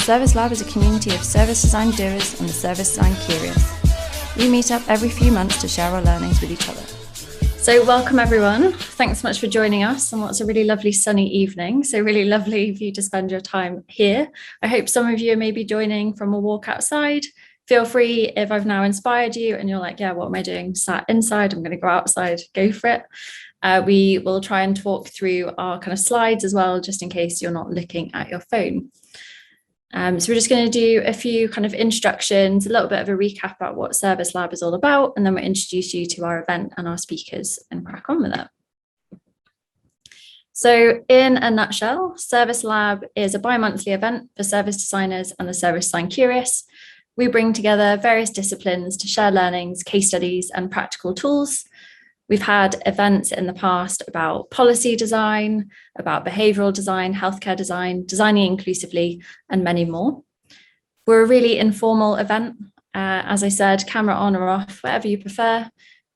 Service Lab is a community of service design doers and the service design curious. We meet up every few months to share our learnings with each other. So welcome everyone. Thanks so much for joining us on what's a really lovely sunny evening. So really lovely for you to spend your time here. I hope some of you are maybe joining from a walk outside. Feel free, if I've now inspired you and you're like, yeah, what am I doing? Sat inside, I'm going to go outside, go for it. We will try and talk through our kind of slides as well, just in case you're not looking at your phone. So we're just going to do a few kind of introductions, a little bit of a recap about what Service Lab is all about, and then we'll introduce you to our event and our speakers and crack on with it. So in a nutshell, Service Lab is a bi-monthly event for service designers and the service design curious. We bring together various disciplines to share learnings, case studies, and practical tools. We've had events in the past about policy design, about behavioural design, healthcare design, designing inclusively, and many more. We're a really informal event. As I said, camera on or off, whatever you prefer.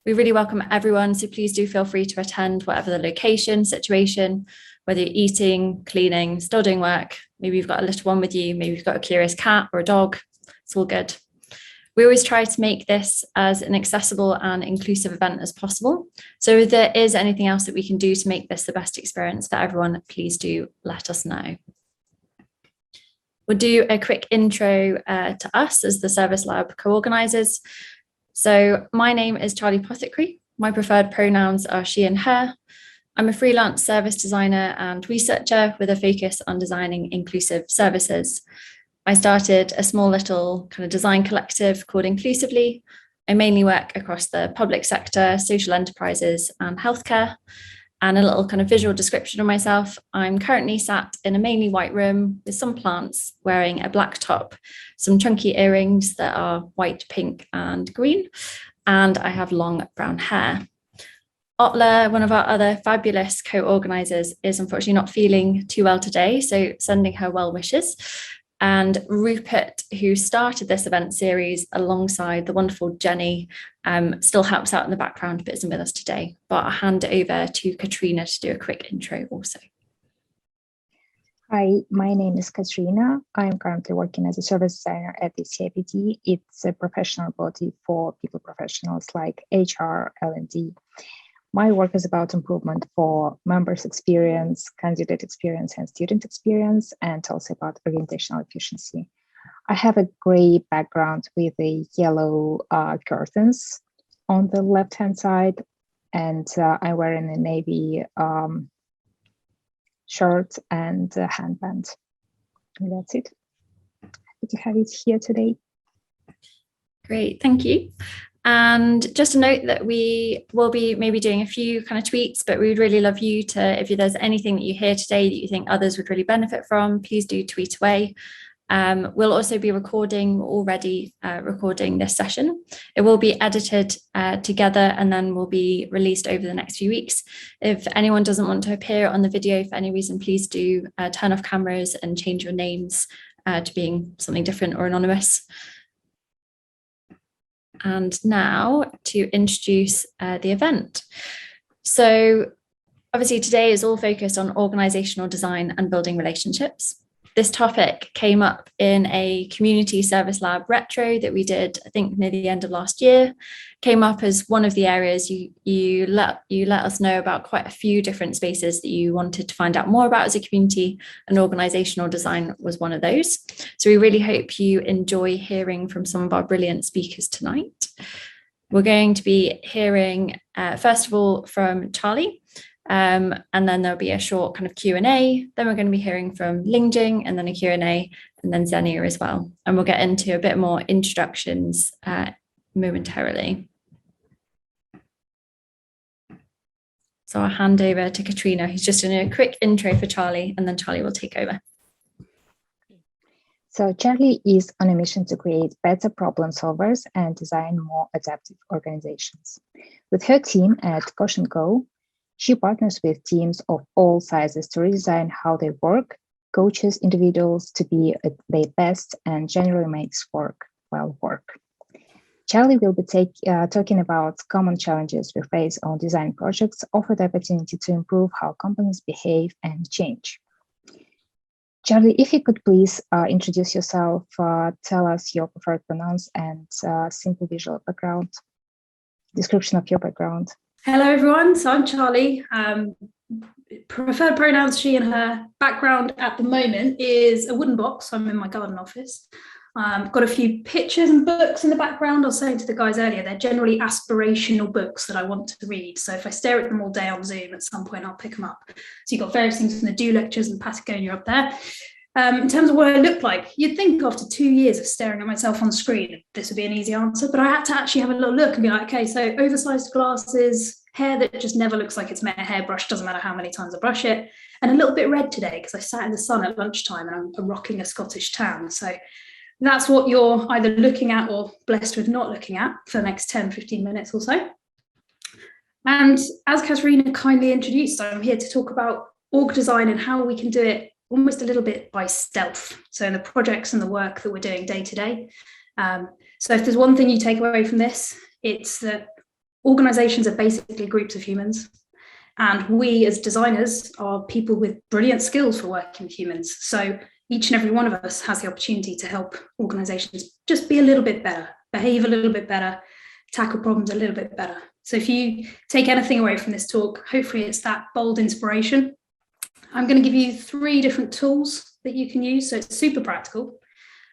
We really welcome everyone, so please do feel free to attend whatever the location, situation, whether you're eating, cleaning, still doing work, maybe you've got a little one with you, maybe you've got a curious cat or a dog, it's all good. We always try to make this as an accessible and inclusive event as possible. So if there is anything else that we can do to make this the best experience for everyone, please do let us know. We'll do a quick intro to us as the Service Lab co-organisers. So my name is Charlie Pothickery. My preferred pronouns are she and her. I'm a freelance service designer and researcher with a focus on designing inclusive services. I started a small little kind of design collective called Inclusively. I mainly work across the public sector, social enterprises and healthcare. And a little kind of visual description of myself. I'm currently sat in a mainly white room with some plants, wearing a black top, some chunky earrings that are white, pink and green. And I have long brown hair. Otla, one of our other fabulous co-organisers, is unfortunately not feeling too well today, so sending her well wishes. And Rupert, who started this event series alongside the wonderful Jenny, still helps out in the background but isn't with us today. But I'll hand it over to Katrina to do a quick intro also. Hi, my name is Katrina. I'm currently working as a service designer at the CIPD. It's a professional body for people professionals like HR, L&D. My work is about improvement for members' experience, candidate experience, and student experience, and also about organizational efficiency. I have a gray background with a yellow curtains on the left-hand side, and I'm wearing a navy shirt and a handband. And that's it. Happy to have it here today. Great, thank you. And just a note that we will be maybe doing a few kind of tweets, but we would really love you to, if there's anything that you hear today that you think others would really benefit from, please do tweet away. We'll also be recording this session. It will be edited together and then will be released over the next few weeks. If anyone doesn't want to appear on the video for any reason, please do turn off cameras and change your names to being something different or anonymous. And now to introduce the event. So obviously today is all focused on organisational design and building relationships. This topic came up in a community service lab retro that we did, I think, near the end of last year. Came up as one of the areas you let us know about quite a few different spaces that you wanted to find out more about as a community, and organisational design was one of those. So we really hope you enjoy hearing from some of our brilliant speakers tonight. We're going to be hearing, first of all, from Charlie. And then there'll be a short kind of Q&A. Then we're going to be hearing from Lingjing and then a Q&A and then Xenia as well. And we'll get into a bit more introductions momentarily. So I'll hand over to Katrina, who's just doing a quick intro for Charlie, and then Charlie will take over. So Charlie is on a mission to create better problem solvers and design more adaptive organizations. With her team at Cosham, she partners with teams of all sizes to redesign how they work, coaches individuals to be at their best, and generally makes work well work. Charlie will be talking about common challenges we face on design projects, offer the opportunity to improve how companies behave and change. Charlie, if you could please introduce yourself, tell us your preferred pronouns and simple visual background, description of your background. Hello, everyone. So I'm Charlie. Preferred pronouns, she and her. Background at the moment is a wooden box. So I'm in my garden office. Got a few pictures and books in the background. I was saying to the guys earlier, they're generally aspirational books that I want to read. So if I stare at them all day on Zoom, at some point I'll pick them up. So you've got various things from the Do lectures and Patagonia up there. In terms of what I look like, you'd think after 2 years of staring at myself on the screen, this would be an easy answer, but I had to actually have a little look and be like, okay, so oversized glasses, hair that just never looks like it's met a hairbrush, doesn't matter how many times I brush it, and a little bit red today because I sat in the sun at lunchtime and I'm rocking a Scottish tan. So that's what you're either looking at or blessed with not looking at for the next 10, 15 minutes or so. And as Katerina kindly introduced, I'm here to talk about org design and how we can do it almost a little bit by stealth. So in the projects and the work that we're doing day to day. So if there's one thing you take away from this, it's that organizations are basically groups of humans. And we as designers are people with brilliant skills for working with humans. So each and every one of us has the opportunity to help organizations just be a little bit better, behave a little bit better, tackle problems a little bit better. So if you take anything away from this talk, hopefully it's that bold inspiration. I'm going to give you 3 different tools that you can use. So it's super practical.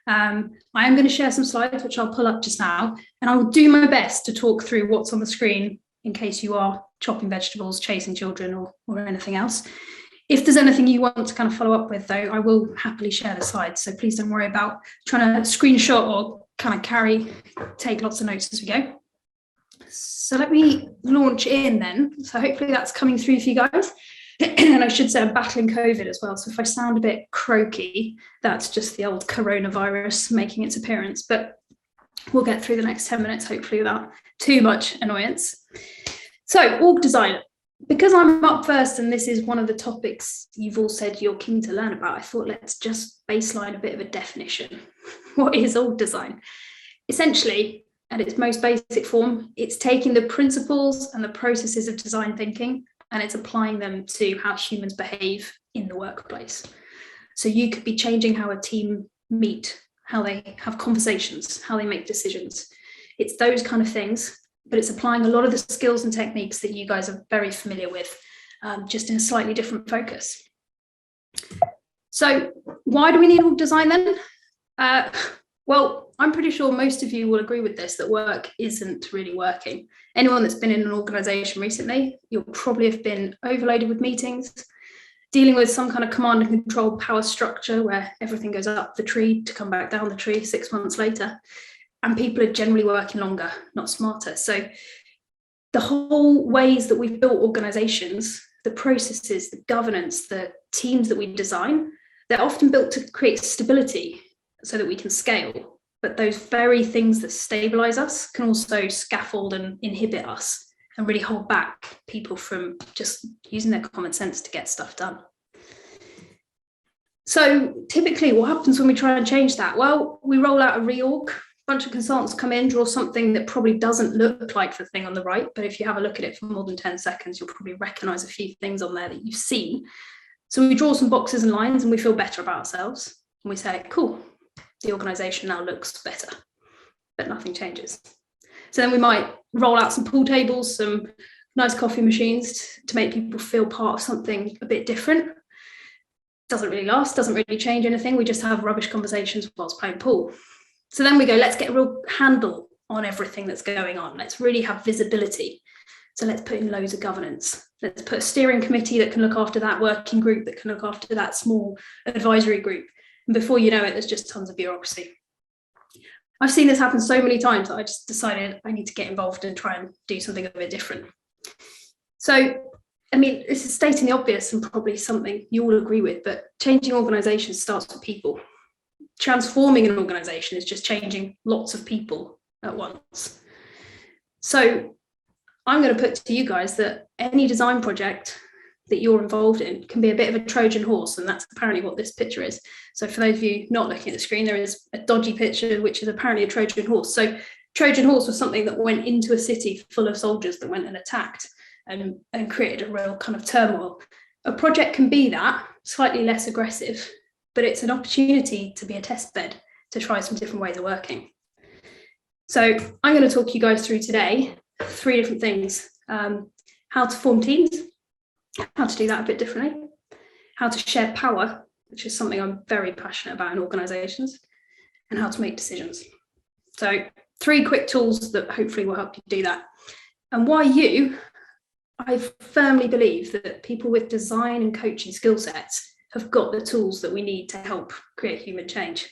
I am going to share some slides, which I'll pull up just now, and I will do my best to talk through what's on the screen in case you are chopping vegetables, chasing children, or anything else. If there's anything you want to kind of follow up with, though, I will happily share the slides. So please don't worry about trying to screenshot or kind of take lots of notes as we go. So let me launch in then. So hopefully that's coming through for you guys. And I should say I'm battling COVID as well. So if I sound a bit croaky, that's just the old coronavirus making its appearance. But we'll get through the next 10 minutes, hopefully without too much annoyance. So org design. Because I'm up first and this is one of the topics you've all said you're keen to learn about, I thought let's just baseline a bit of a definition. What is org design? Essentially, at its most basic form, it's taking the principles and the processes of design thinking and it's applying them to how humans behave in the workplace. So you could be changing how a team meet, how they have conversations, how they make decisions. It's those kind of things, but it's applying a lot of the skills and techniques that you guys are very familiar with, just in a slightly different focus. So why do we need org design then? Well, I'm pretty sure most of you will agree with this, that work isn't really working. Anyone that's been in an organization recently, you'll probably have been overloaded with meetings, dealing with some kind of command and control power structure where everything goes up the tree to come back down the tree 6 months later. And people are generally working longer, not smarter. So the whole ways that we've built organizations, the processes, the governance, the teams that we design, they're often built to create stability so that we can scale. But those very things that stabilize us can also scaffold and inhibit us and really hold back people from just using their common sense to get stuff done. So typically what happens when we try and change that? Well, we roll out a reorg. Bunch of consultants come in, draw something that probably doesn't look like the thing on the right, but if you have a look at it for more than 10 seconds, you'll probably recognize a few things on there that you've seen. So we draw some boxes and lines and we feel better about ourselves. And we say, cool, the organization now looks better, but nothing changes. So then we might roll out some pool tables, some nice coffee machines to make people feel part of something a bit different. Doesn't really last, doesn't really change anything. We just have rubbish conversations whilst playing pool. So then we go, let's get a real handle on everything that's going on. Let's really have visibility. So let's put in loads of governance. Let's put a steering committee that can look after that, working group that can look after that, small advisory group. And before you know it, there's just tons of bureaucracy. I've seen this happen so many times that I just decided I need to get involved and try and do something a bit different. So, I mean, this is stating the obvious and probably something you all agree with, but changing organizations starts with people. Transforming an organization is just changing lots of people at once. So I'm going to put to you guys that any design project that you're involved in can be a bit of a Trojan horse, and that's apparently what this picture is. So for those of you not looking at the screen, there is a dodgy picture, which is apparently a Trojan horse. So Trojan horse was something that went into a city full of soldiers that went and attacked and created a real kind of turmoil. A project can be that, slightly less aggressive, but it's an opportunity to be a test bed, to try some different ways of working. So I'm going to talk you guys through today 3 different things: how to form teams, how to do that a bit differently, how to share power, which is something I'm very passionate about in organisations, and how to make decisions. So 3 quick tools that hopefully will help you do that. And why I firmly believe that people with design and coaching skill sets have got the tools that we need to help create human change.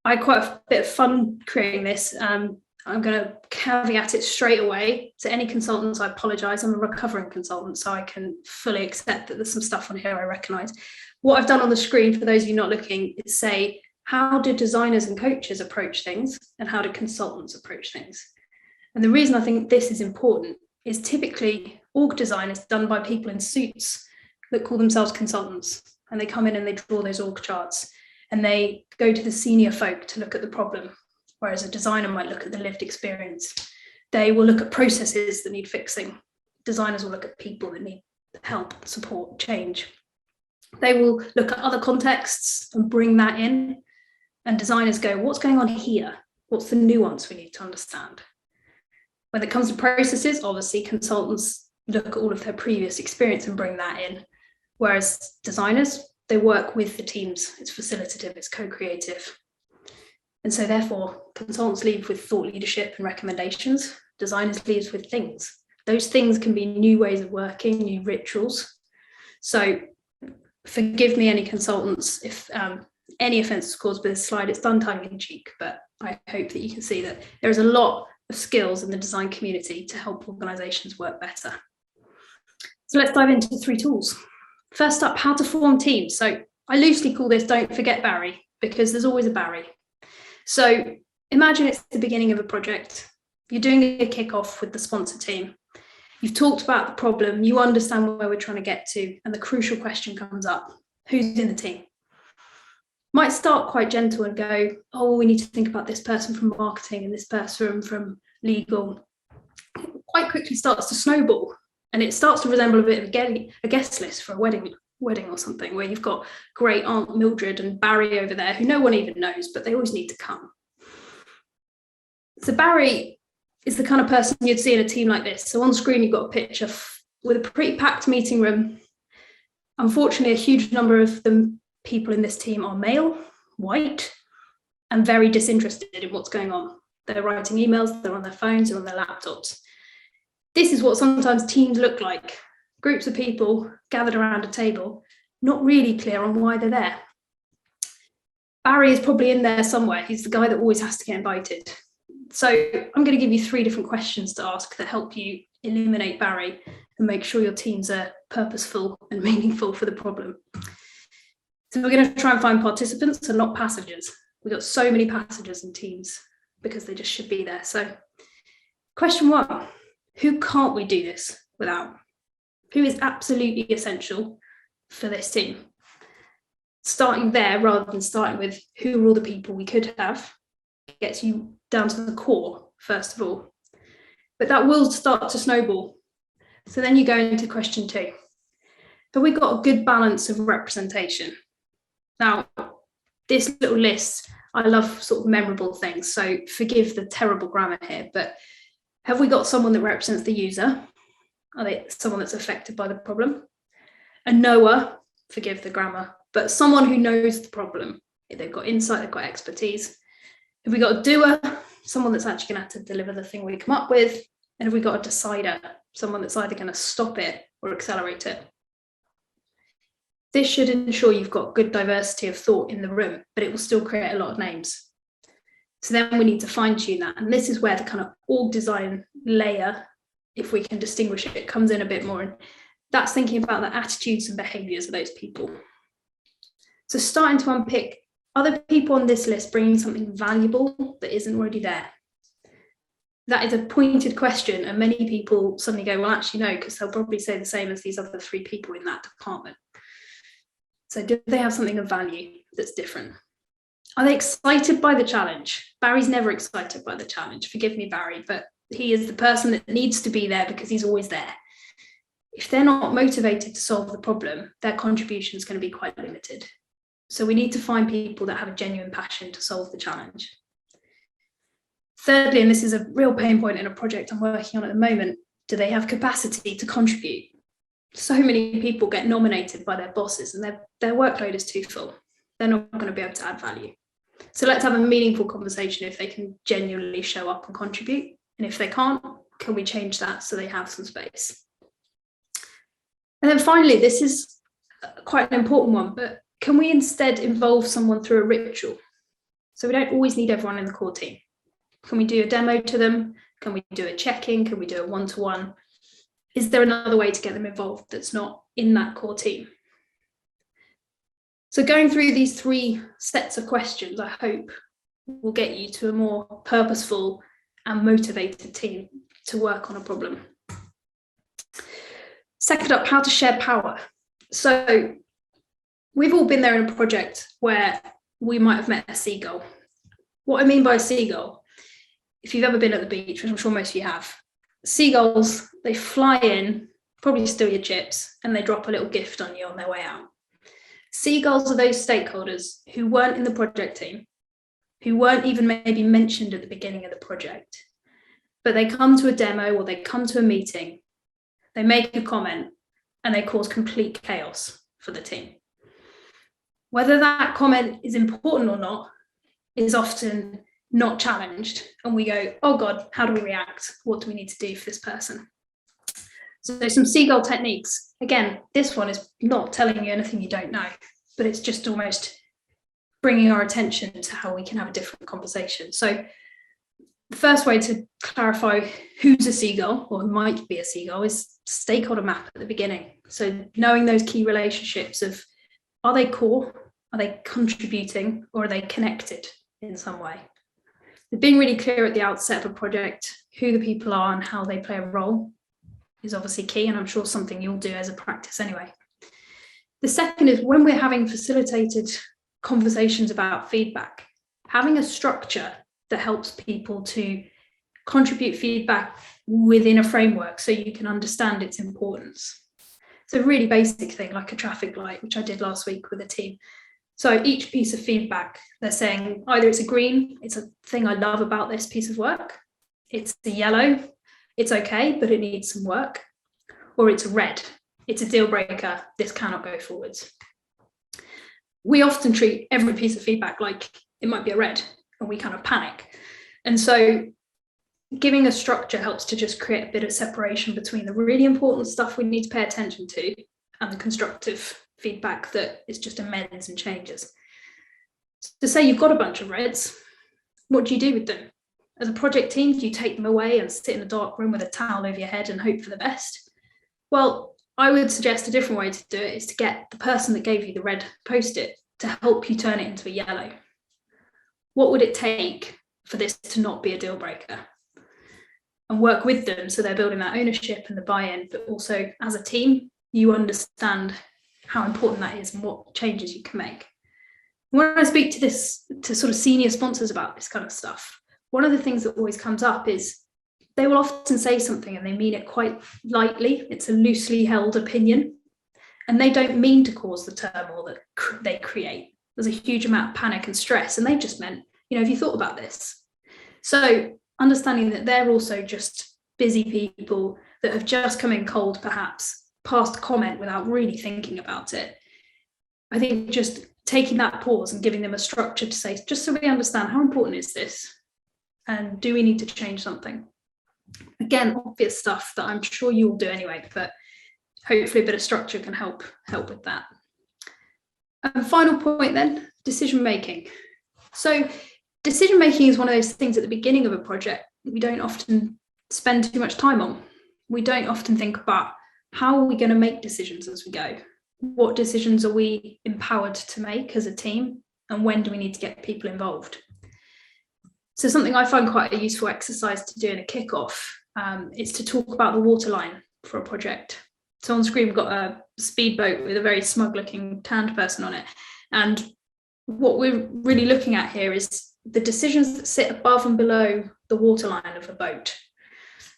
I had quite a bit of fun creating this. I'm going to caveat it straight away to any consultants. I apologise. I'm a recovering consultant, so I can fully accept that there's some stuff on here I recognise. What I've done on the screen, for those of you not looking, is say, how do designers and coaches approach things, and how do consultants approach things? And the reason I think this is important is typically org design is done by people in suits that call themselves consultants, and they come in and they draw those org charts and they go to the senior folk to look at the problem, whereas a designer might look at the lived experience. They will look at processes that need fixing. Designers will look at people that need help, support, change. They will look at other contexts and bring that in, and designers go, what's going on here? What's the nuance we need to understand? When it comes to processes, obviously consultants look at all of their previous experience and bring that in, whereas designers, they work with the teams. It's facilitative, it's co-creative. And so therefore, consultants leave with thought leadership and recommendations. Designers leave with things. Those things can be new ways of working, new rituals. So forgive me, any consultants, if any offence is caused by this slide. It's done tongue in cheek, but I hope that you can see that there is a lot of skills in the design community to help organisations work better. So let's dive into 3 tools. First up, how to form teams. So I loosely call this Don't Forget Barry, because there's always a Barry. So imagine it's the beginning of a project. You're doing a kickoff with the sponsor team. You've talked about the problem, you understand where we're trying to get to, and the crucial question comes up: who's in the team? Might start quite gentle and go, oh, we need to think about this person from marketing and this person from legal. Quite quickly starts to snowball, and it starts to resemble a bit of a guest list for a wedding or something, where you've got great Aunt Mildred and Barry over there who no one even knows, but they always need to come. So Barry is the kind of person you'd see in a team like this. So on screen, you've got a picture with a pretty packed meeting room. Unfortunately, a huge number of the people in this team are male, white, and very disinterested in what's going on. They're writing emails, they're on their phones, they're on their laptops. This is what sometimes teams look like. Groups of people gathered around a table, not really clear on why they're there. Barry is probably in there somewhere. He's the guy that always has to get invited. So I'm going to give you 3 different questions to ask that help you eliminate Barry and make sure your teams are purposeful and meaningful for the problem. So we're going to try and find participants and not passengers. We've got so many passengers in teams because they just should be there. So question 1, who can't we do this without? Who is absolutely essential for this team? Starting there rather than starting with who are all the people we could have gets you down to the core, first of all. But that will start to snowball. So then you go into question 2. Have we got a good balance of representation? Now, this little list, I love sort of memorable things, so forgive the terrible grammar here, but have we got someone that represents the user? Are they someone that's affected by the problem? A knower, forgive the grammar, but someone who knows the problem. They've got insight, they've got expertise. Have we got a doer? Someone that's actually going to have to deliver the thing we come up with. And have we got a decider? Someone that's either going to stop it or accelerate it. This should ensure you've got good diversity of thought in the room, but it will still create a lot of names. So then we need to fine tune that. And this is where the kind of org design layer, if we can distinguish it, comes in a bit more. And that's thinking about the attitudes and behaviors of those people. So starting to unpick, are the people on this list bringing something valuable that isn't already there? That is a pointed question, and many people suddenly go, well, actually no, because they'll probably say the same as these other 3 people in that department. So do they have something of value that's different? Are they excited by the challenge? Barry's never excited by the challenge. Forgive me, Barry, but he is the person that needs to be there because he's always there. If they're not motivated to solve the problem, their contribution is going to be quite limited. So we need to find people that have a genuine passion to solve the challenge. Thirdly, and this is a real pain point in a project I'm working on at the moment, do they have capacity to contribute? So many people get nominated by their bosses and their workload is too full. They're not going to be able to add value. So let's have a meaningful conversation if they can genuinely show up and contribute. And if they can't, can we change that so they have some space? And then finally, this is quite an important one, but can we instead involve someone through a ritual? So we don't always need everyone in the core team. Can we do a demo to them? Can we do a check-in? Can we do a one-to-one? Is there another way to get them involved that's not in that core team? So going through these 3 sets of questions, I hope will get you to a more purposeful and motivated team to work on a problem. Second up, how to share power. So we've all been there in a project where we might have met a seagull. What I mean by a seagull, if you've ever been at the beach, which I'm sure most of you have, seagulls, they fly in, probably steal your chips, and they drop a little gift on you on their way out. Seagulls are those stakeholders who weren't in the project team, who weren't even maybe mentioned at the beginning of the project, but they come to a demo or they come to a meeting, they make a comment, and they cause complete chaos for the team. Whether that comment is important or not is often not challenged, and we go, oh God, how do we react? What do we need to do for this person? So there's some seagull techniques. Again, this one is not telling you anything you don't know, but it's just almost bringing our attention to how we can have a different conversation. So the first way to clarify who's a seagull or who might be a seagull is stakeholder map at the beginning. So knowing those key relationships of, are they core? Are they contributing? Or are they connected in some way? Being really clear at the outset of a project, who the people are and how they play a role is obviously key, and I'm sure something you'll do as a practice anyway. The second is when we're having facilitated conversations about feedback, having a structure that helps people to contribute feedback within a framework so you can understand its importance. It's a really basic thing, like a traffic light, which I did last week with a team. So each piece of feedback, they're saying either it's a green, it's a thing I love about this piece of work, it's a yellow, it's okay, but it needs some work, or it's red, it's a deal breaker, this cannot go forwards. We often treat every piece of feedback like it might be a red, and we kind of panic. And so giving a structure helps to just create a bit of separation between the really important stuff we need to pay attention to and the constructive feedback that is just amends and changes. To say you've got a bunch of reds, what do you do with them? As a project team, do you take them away and sit in a dark room with a towel over your head and hope for the best? Well, I would suggest a different way to do it is to get the person that gave you the red post-it to help you turn it into a yellow. What would it take for this to not be a deal breaker? And work with them so they're building that ownership and the buy-in, but also as a team, you understand how important that is and what changes you can make. When I speak to sort of senior sponsors about this kind of stuff, one of the things that always comes up is they will often say something and they mean it quite lightly. It's a loosely held opinion, and they don't mean to cause the turmoil that they create. There's a huge amount of panic and stress, and they just meant, have you thought about this? So understanding that they're also just busy people that have just come in cold, perhaps passed comment without really thinking about it. I think just taking that pause and giving them a structure to say, just so we understand, how important is this? And do we need to change something? Again, obvious stuff that I'm sure you will do anyway, but hopefully a bit of structure can help with that. And final point then, decision making. So decision making is one of those things at the beginning of a project we don't often spend too much time on. We don't often think about how are we going to make decisions as we go? What decisions are we empowered to make as a team? And when do we need to get people involved? So something I find quite a useful exercise to do in a kickoff is to talk about the waterline for a project. So on screen, we've got a speedboat with a very smug looking tanned person on it. And what we're really looking at here is the decisions that sit above and below the waterline of a boat.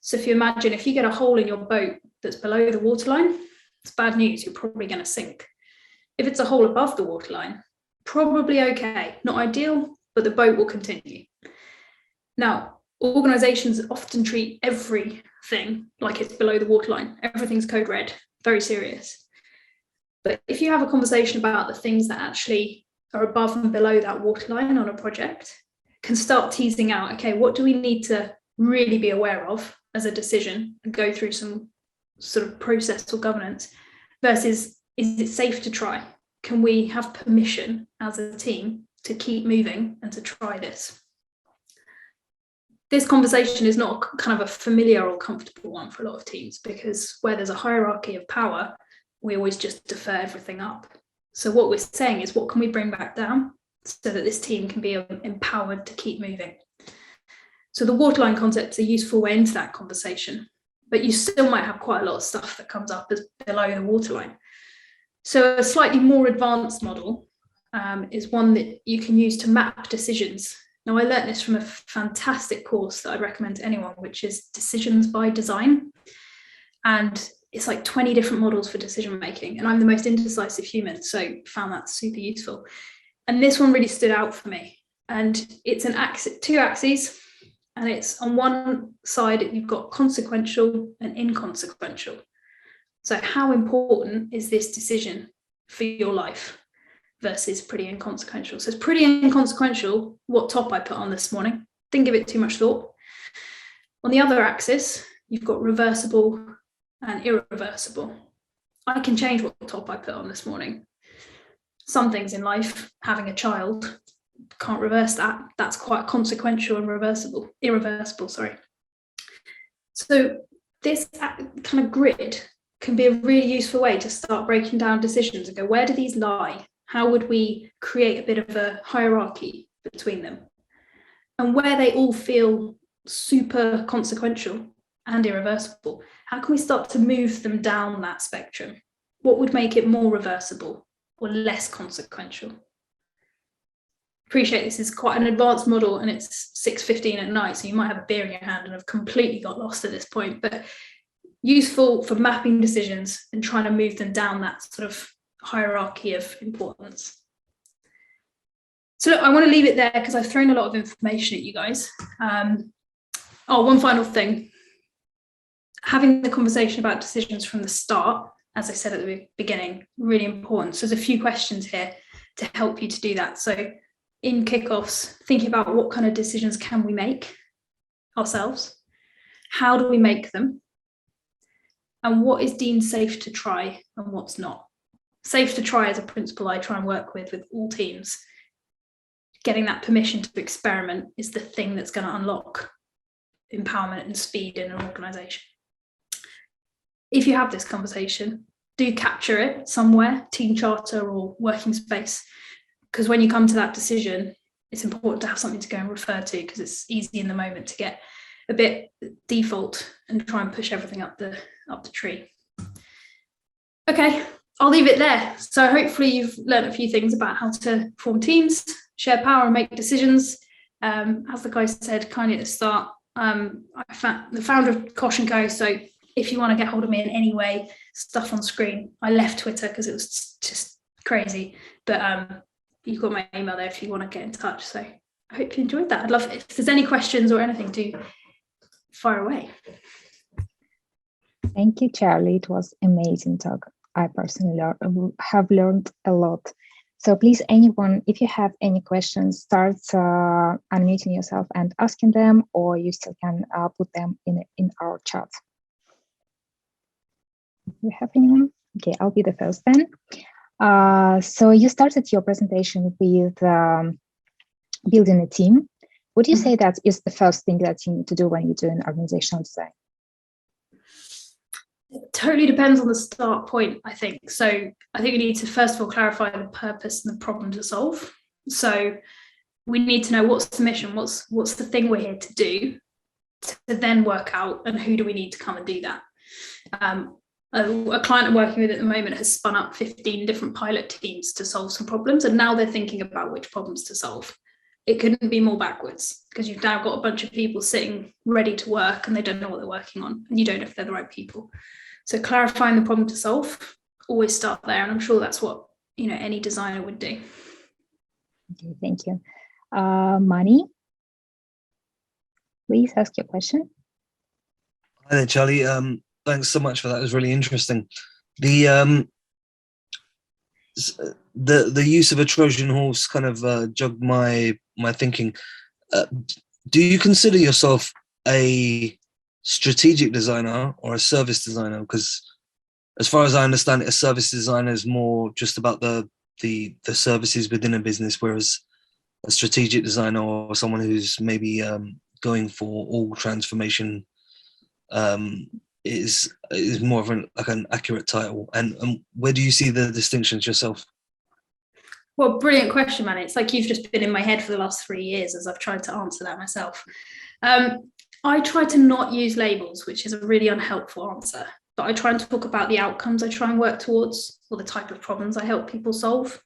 So if you imagine, if you get a hole in your boat that's below the waterline, it's bad news, you're probably going to sink. If it's a hole above the waterline, probably okay, not ideal, but the boat will continue. Now, organizations often treat everything like it's below the waterline. Everything's code red, very serious. But if you have a conversation about the things that actually are above and below that waterline on a project, can start teasing out, okay, what do we need to really be aware of as a decision and go through some sort of process or governance versus, is it safe to try? Can we have permission as a team to keep moving and to try this? This conversation is not kind of a familiar or comfortable one for a lot of teams, because where there's a hierarchy of power, we always just defer everything up. So what we're saying is, what can we bring back down so that this team can be empowered to keep moving? So the waterline concept is a useful way into that conversation, but you still might have quite a lot of stuff that comes up as below the waterline. So a slightly more advanced model is one that you can use to map decisions. Now, I learned this from a fantastic course that I'd recommend to anyone, which is Decisions by Design. And it's like 20 different models for decision making. And I'm the most indecisive human, so found that super useful. And this one really stood out for me. And it's an axis, two axes, and it's on one side, you've got consequential and inconsequential. So how important is this decision for your life versus pretty inconsequential? So it's pretty inconsequential what top I put on this morning. Didn't give it too much thought. On the other axis, you've got reversible and irreversible. I can change what top I put on this morning. Some things in life, having a child, can't reverse that. That's quite consequential and irreversible, sorry. So this kind of grid can be a really useful way to start breaking down decisions and go, where do these lie? How would we create a bit of a hierarchy between them? And where they all feel super consequential and irreversible, how can we start to move them down that spectrum? What would make it more reversible or less consequential? Appreciate this is quite an advanced model and it's 6:15 at night, so you might have a beer in your hand and have completely got lost at this point, but useful for mapping decisions and trying to move them down that sort of hierarchy of importance. So look, I want to leave it there because I've thrown a lot of information at you guys. One final thing. Having the conversation about decisions from the start, as I said at the beginning, really important. So there's a few questions here to help you to do that. So in kickoffs, thinking about what kind of decisions can we make ourselves? How do we make them? And what is deemed safe to try and what's not? Safe to try is a principle I try and work with all teams. Getting that permission to experiment is the thing that's going to unlock empowerment and speed in an organisation. If you have this conversation, do capture it somewhere, team charter or working space, because when you come to that decision, it's important to have something to go and refer to, because it's easy in the moment to get a bit default and try and push everything up the tree. Okay, I'll leave it there. So hopefully you've learned a few things about how to form teams, share power and make decisions. As the guy said kindly at the start, I'm the founder of Cosham Co. So if you want to get hold of me in any way, stuff on screen. I left Twitter because it was just crazy, but you've got my email there if you want to get in touch. So I hope you enjoyed that. I'd love it. If there's any questions or anything, do fire away. Thank you, Charlie. It was amazing talk. I personally have learned a lot. So please, anyone, if you have any questions, start unmuting yourself and asking them, or you still can put them in our chat. Do you have anyone? Okay, I'll be the first then. So you started your presentation with building a team. Would you say that is the first thing that you need to do when you do an organizational design? It totally depends on the start point, I think. So I think we need to first of all clarify the purpose and the problem to solve. So we need to know what's the mission, what's the thing we're here to do, to then work out and who do we need to come and do that. A client I'm working with at the moment has spun up 15 different pilot teams to solve some problems, and now they're thinking about which problems to solve. It couldn't be more backwards, because you've now got a bunch of people sitting ready to work and they don't know what they're working on, and you don't know if they're the right people. So clarifying the problem to solve, always start there, and I'm sure that's what any designer would do. Okay, thank you. Mani, please ask your question. Hi there, Charlie. Thanks so much for that. It was really interesting. The use of a Trojan horse kind of jogged my thinking. Do you consider yourself a strategic designer or a service designer? Because as far as I understand it, a service designer is more just about the services within a business, whereas a strategic designer or someone who's maybe going for all transformation is more of an accurate title. And where do you see the distinctions yourself? Well, brilliant question, man. It's like you've just been in my head for the last 3 years as I've tried to answer that myself. I try to not use labels, which is a really unhelpful answer, but I try and talk about the outcomes I try and work towards, or the type of problems I help people solve.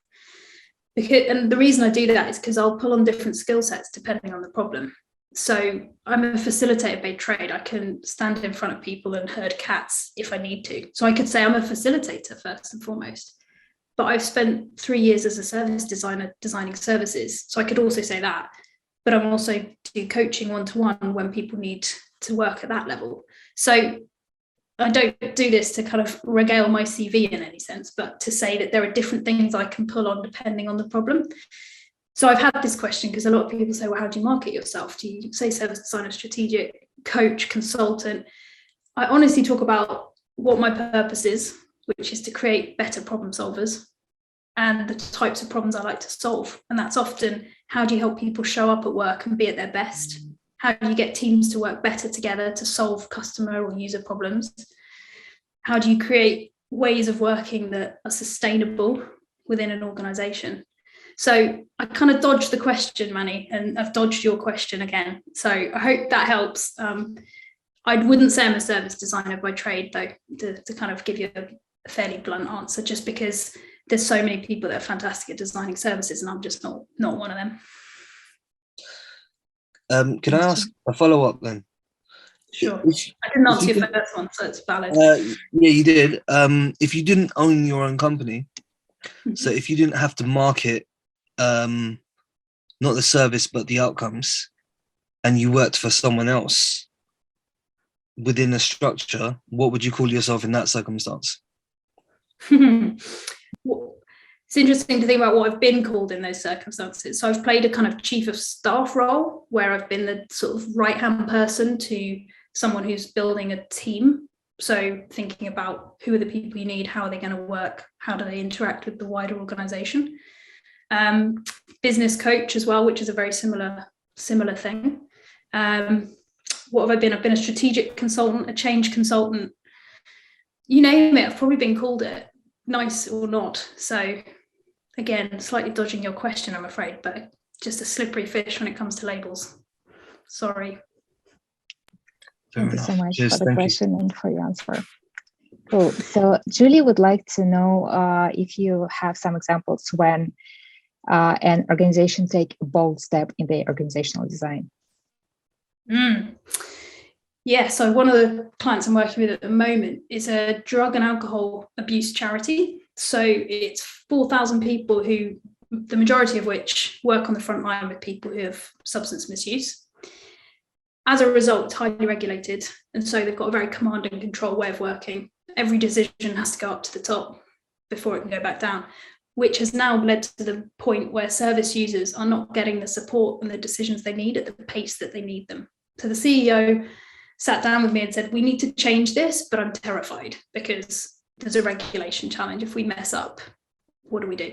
And the reason I do that is because I'll pull on different skill sets depending on the problem. So I'm a facilitator by trade. I can stand in front of people and herd cats if I need to. So I could say I'm a facilitator first and foremost. But I've spent 3 years as a service designer designing services. So I could also say that. But I'm also do coaching one-to-one when people need to work at that level. So I don't do this to kind of regale my CV in any sense, but to say that there are different things I can pull on depending on the problem. So I've had this question because a lot of people say, well, how do you market yourself? Do you say service designer, strategic, coach, consultant? I honestly talk about what my purpose is, which is to create better problem solvers and the types of problems I like to solve. And that's often, how do you help people show up at work and be at their best? How do you get teams to work better together to solve customer or user problems? How do you create ways of working that are sustainable within an organization? So I kind of dodged the question, Manny, and I've dodged your question again. So I hope that helps. I wouldn't say I'm a service designer by trade, though, to kind of give you a fairly blunt answer, just because there's so many people that are fantastic at designing services, and I'm just not one of them. Can I ask a follow-up then? Sure. I didn't answer your first one, so it's valid. Yeah, you did. If you didn't own your own company, so if you didn't have to market not the service but the outcomes, and you worked for someone else within a structure, what would you call yourself in that circumstance? It's interesting to think about what I've been called in those circumstances. So I've played a kind of chief of staff role where I've been the sort of right-hand person to someone who's building a team. So thinking about who are the people you need, how are they going to work, how do they interact with the wider organization. Business coach as well, which is a very similar thing. What have I been? I've been a strategic consultant, a change consultant. You name it, I've probably been called it, nice or not. So again, slightly dodging your question, I'm afraid, but just a slippery fish when it comes to labels. Sorry. Thank you so much for the question and for your answer. Cool. So Julie would like to know if you have some examples when an organization take a bold step in their organizational design. Yeah, so one of the clients I'm working with at the moment is a drug and alcohol abuse charity. So it's 4,000 people who, the majority of which work on the front line with people who have substance misuse. As a result, it's highly regulated. And so they've got a very command and control way of working. Every decision has to go up to the top before it can go back down, which has now led to the point where service users are not getting the support and the decisions they need at the pace that they need them. So the CEO sat down with me and said, we need to change this, but I'm terrified because there's a regulation challenge. If we mess up, what do we do?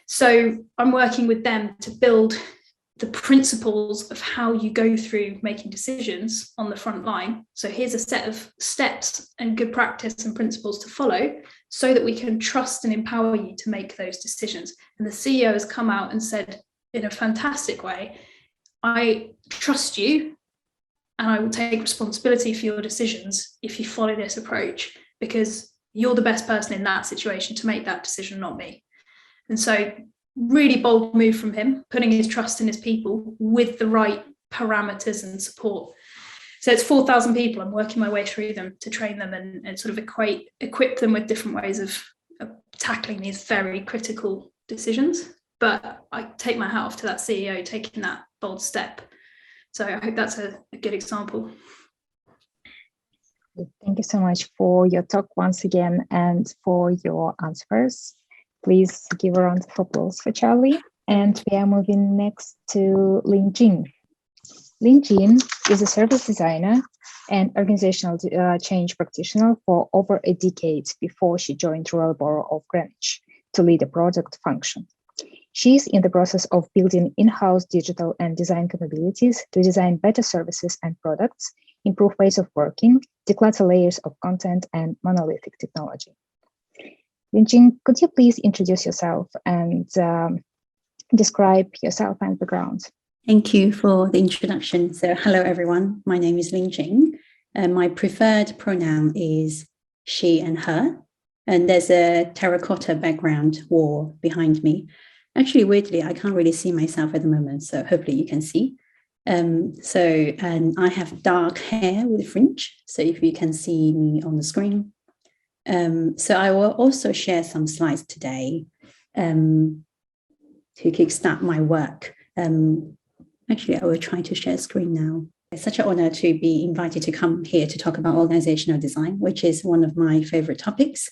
So I'm working with them to build the principles of how you go through making decisions on the front line. So here's a set of steps and good practice and principles to follow so that we can trust and empower you to make those decisions. And the CEO has come out and said in a fantastic way, I trust you and I will take responsibility for your decisions if you follow this approach, because you're the best person in that situation to make that decision, not me. And so really bold move from him, putting his trust in his people with the right parameters and support. So it's 4,000 people. I'm working my way through them to train them and sort of equip them with different ways of tackling these very critical decisions. but I take my hat off to that CEO taking that bold step. So I hope that's a good example. Thank you so much for your talk once again and for your answers. Please give a round of applause for Charlie. And we are moving next to Lingjing. Lingjing is a service designer and organizational change practitioner for over a decade before she joined Royal Borough of Greenwich to lead a product function. She is in the process of building in-house digital and design capabilities to design better services and products, improve ways of working, declutter layers of content and monolithic technology. Lingjing, could you please introduce yourself and describe yourself and background? Thank you for the introduction. So hello, everyone. My name is Lingjing. My preferred pronoun is she and her. And there's a terracotta background wall behind me. Actually, weirdly, I can't really see myself at the moment, so hopefully you can see. And I have dark hair with fringe, so if you can see me on the screen. So I will also share some slides today to kickstart my work. Actually, I will try to share screen now. It's such an honor to be invited to come here to talk about organizational design, which is one of my favorite topics.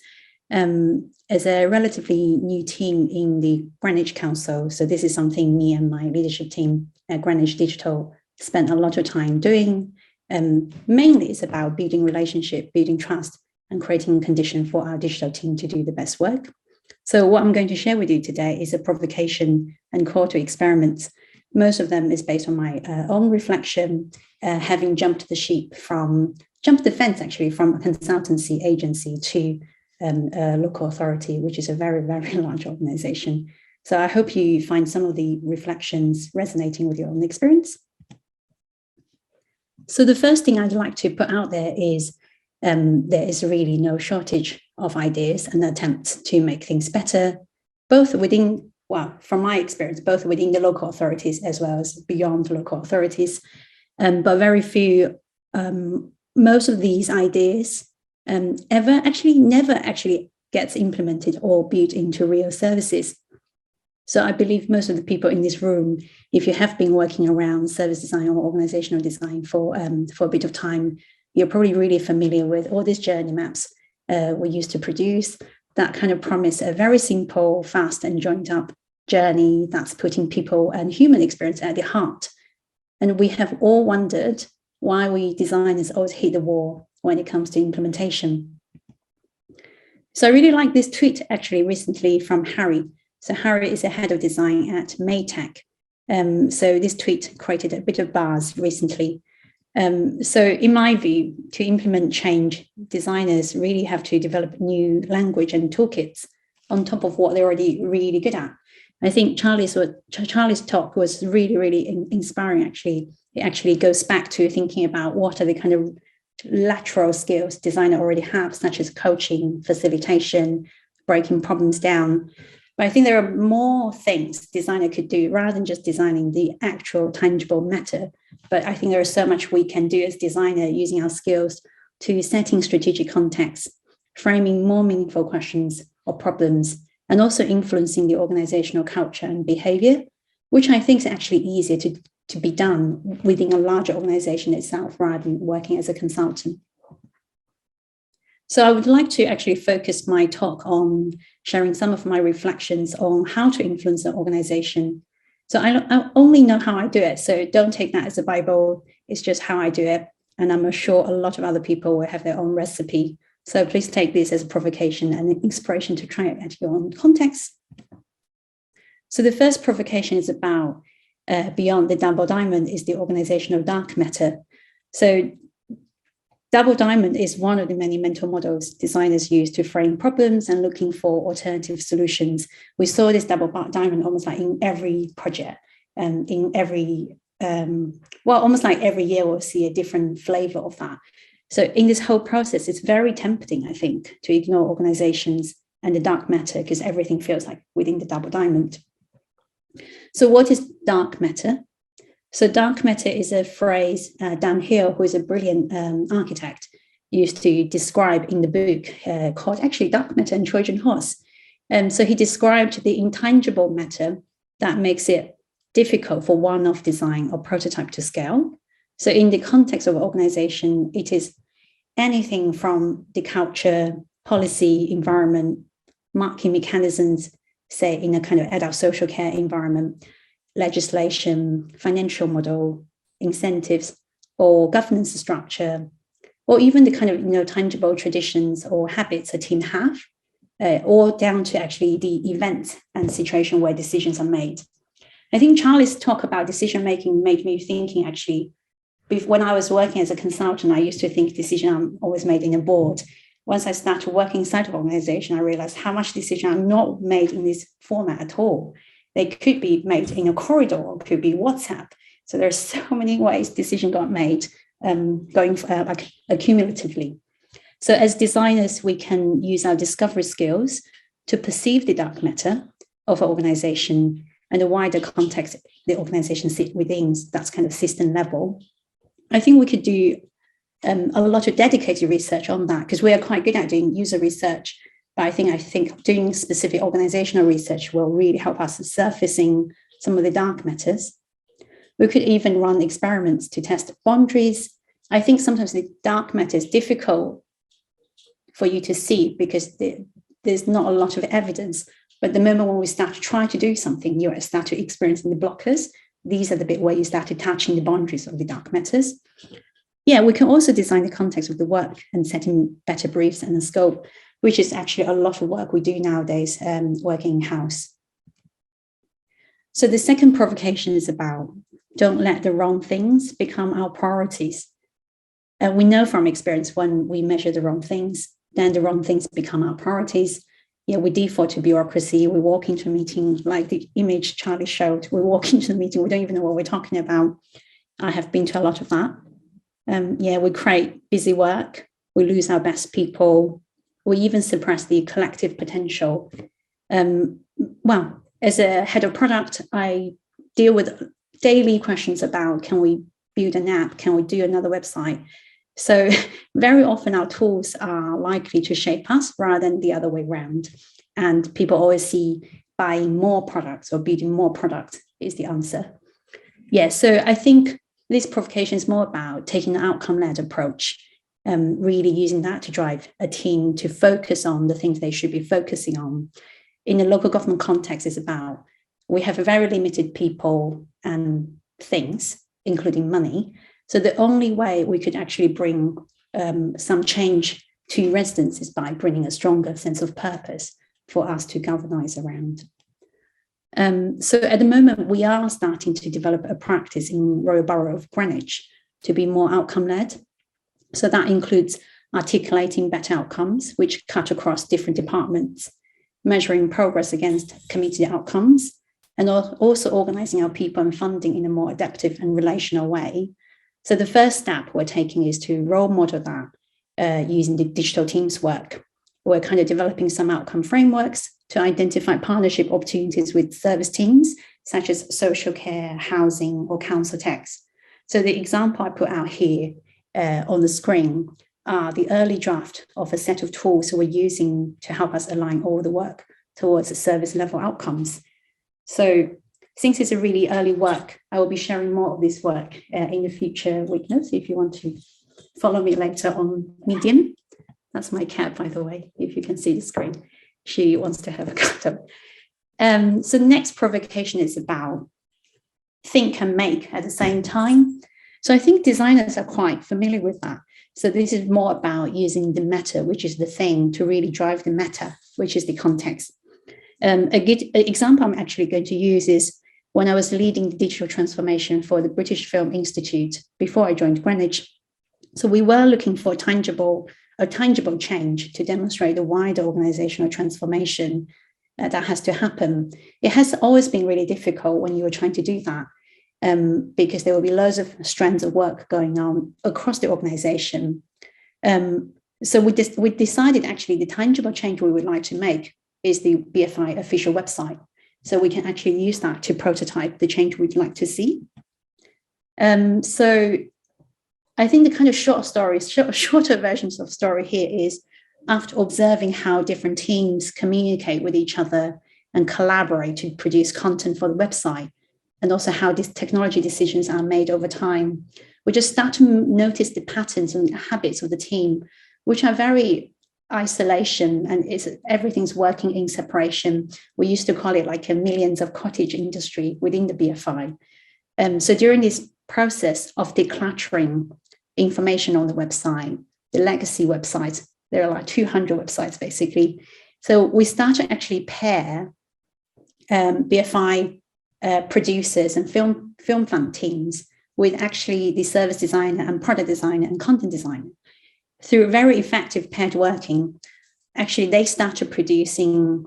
As a relatively new team in the Greenwich Council, so this is something me and my leadership team at Greenwich Digital spent a lot of time doing. Mainly it's about building relationship, building trust, and creating a condition for our digital team to do the best work. So what I'm going to share with you today is a provocation and call to experiments. Most of them is based on my own reflection, having jumped the fence actually from a consultancy agency to a local authority, which is a very, very large organization. So I hope you find some of the reflections resonating with your own experience. So the first thing I'd like to put out there is there is really no shortage of ideas and attempts to make things better, both within, well, from my experience, both within the local authorities as well as beyond local authorities. But very few, most of these ideas never actually gets implemented or built into real services. So I believe most of the people in this room, if you have been working around service design or organizational design for a bit of time, you're probably really familiar with all these journey maps we used to produce that kind of promise a very simple, fast and joined up journey that's putting people and human experience at the heart. And we have all wondered why we designers always hit the wall when it comes to implementation. So I really like this tweet actually recently from Harry. So Harry is a head of design at Maytech. So this tweet created a bit of buzz recently. So in my view, to implement change, designers really have to develop new language and toolkits on top of what they're already really good at. I think Charlie's talk was really, really inspiring, actually. It actually goes back to thinking about what are the kind of lateral skills designer already have, such as coaching, facilitation, breaking problems down. But I think there are more things designer could do rather than just designing the actual tangible matter. But I think there is so much we can do as designer using our skills to setting strategic context, framing more meaningful questions or problems, and also influencing the organizational culture and behavior, which I think is actually easier to be done within a larger organization itself rather than working as a consultant. So I would like to actually focus my talk on sharing some of my reflections on how to influence an organization. So I only know how I do it, so don't take that as a Bible. It's just how I do it. And I'm sure a lot of other people will have their own recipe. So please take this as a provocation and an inspiration to try it at your own context. So the first provocation is about beyond the double diamond is the organizational dark matter. So double diamond is one of the many mental models designers use to frame problems and looking for alternative solutions. We saw this double diamond almost like in every project and in every, almost like every year we'll see a different flavor of that. So in this whole process, it's very tempting, I think, to ignore organizations and the dark matter because everything feels like within the double diamond. So what is dark matter? So dark matter is a phrase Dan Hill, who is a brilliant architect, used to describe in the book called actually Dark Matter and Trojan Horse. So he described the intangible matter that makes it difficult for one-off design or prototype to scale. So in the context of organization, it is anything from the culture, policy, environment, marketing mechanisms, say in a kind of adult social care environment, legislation, financial model, incentives, or governance structure, or even the kind of tangible traditions or habits a team have, or down to actually the event and situation where decisions are made. I think Charlie's talk about decision making made me thinking actually, when I was working as a consultant, I used to think decisions are always made in a board. Once I started working inside of an organization, I realized how much decision are not made in this format at all. They could be made in a corridor, or could be WhatsApp. So there's so many ways decision got made, going accumulatively. So as designers, we can use our discovery skills to perceive the dark matter of an organization and the wider context the organization sits within, that's kind of system level. I think we could do a lot of dedicated research on that, because we are quite good at doing user research. But I think doing specific organizational research will really help us surfacing some of the dark matters. We could even run experiments to test boundaries. I think sometimes the dark matter is difficult for you to see because there's not a lot of evidence. But the moment when we start to try to do something, you start to experiencing the blockers. These are the bit where you start touching the boundaries of the dark matters. Yeah, we can also design the context of the work and setting better briefs and the scope, which is actually a lot of work we do nowadays, working in-house. So the second provocation is about don't let the wrong things become our priorities. We know from experience when we measure the wrong things, then the wrong things become our priorities. Yeah, we default to bureaucracy. We walk into a meeting, like the image Charlie showed. We walk into the meeting, we don't even know what we're talking about. I have been to a lot of that. We create busy work. We lose our best people. We even suppress the collective potential. As a head of product, I deal with daily questions about, can we build an app? Can we do another website? So very often our tools are likely to shape us rather than the other way around. And people always see buying more products or building more products is the answer. Yeah, so I think this provocation is more about taking an outcome-led approach, really using that to drive a team to focus on the things they should be focusing on. In a local government context, it's about, we have a very limited people and things, including money. So the only way we could actually bring some change to residents is by bringing a stronger sense of purpose for us to galvanize around. So at the moment, we are starting to develop a practice in Royal Borough of Greenwich to be more outcome-led. So that includes articulating better outcomes, which cut across different departments, measuring progress against committed outcomes, and also organizing our people and funding in a more adaptive and relational way. So the first step we're taking is to role model that using the digital teams work. We're kind of developing some outcome frameworks to identify partnership opportunities with service teams, such as social care, housing, or council tax. So the example I put out here on the screen are the early draft of a set of tools we're using to help us align all the work towards the service level outcomes. So since it's a really early work, I will be sharing more of this work in the future week notes if you want to follow me later on Medium. That's my cat, by the way, if you can see the screen. She wants to have a cuddle. So the next provocation is about think and make at the same time. So I think designers are quite familiar with that. So this is more about using the meta, which is the thing, to really drive the meta, which is the context. A good example I'm actually going to use is when I was leading the digital transformation for the British Film Institute before I joined Greenwich. So we were looking for a tangible change to demonstrate the wider organizational transformation that has to happen. It has always been really difficult when you are trying to do that because there will be loads of strands of work going on across the organization. So we decided actually the tangible change we would like to make is the BFI official website. So we can actually use that to prototype the change we'd like to see. So I think the kind of shorter versions of story here is after observing how different teams communicate with each other and collaborate to produce content for the website, and also how these technology decisions are made over time. We just start to notice the patterns and habits of the team, which are very isolation, and everything's working in separation. We used to call it like a millions of cottage industry within the BFI. So during this process of decluttering information on the website, the legacy websites, there are like 200 websites basically. So we start to actually pair BFI producers and film fan teams with actually the service designer and product designer and content designer. Through very effective paired working, actually they started producing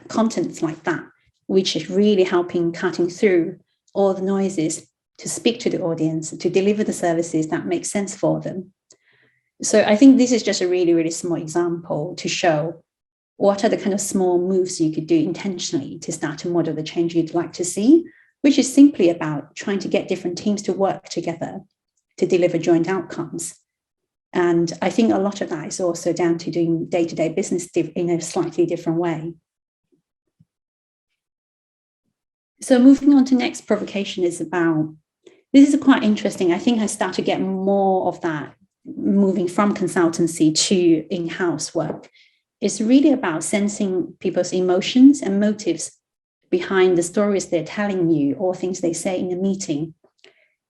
contents like that, which is really helping cutting through all the noises to speak to the audience, to deliver the services that make sense for them. So I think this is just a really, really small example to show what are the kind of small moves you could do intentionally to start to model the change you'd like to see, which is simply about trying to get different teams to work together to deliver joint outcomes. And I think a lot of that is also down to doing day-to-day business in a slightly different way. So moving on to next provocation is about, this is quite interesting. I think I start to get more of that moving from consultancy to in-house work. It's really about sensing people's emotions and motives behind the stories they're telling you or things they say in a meeting.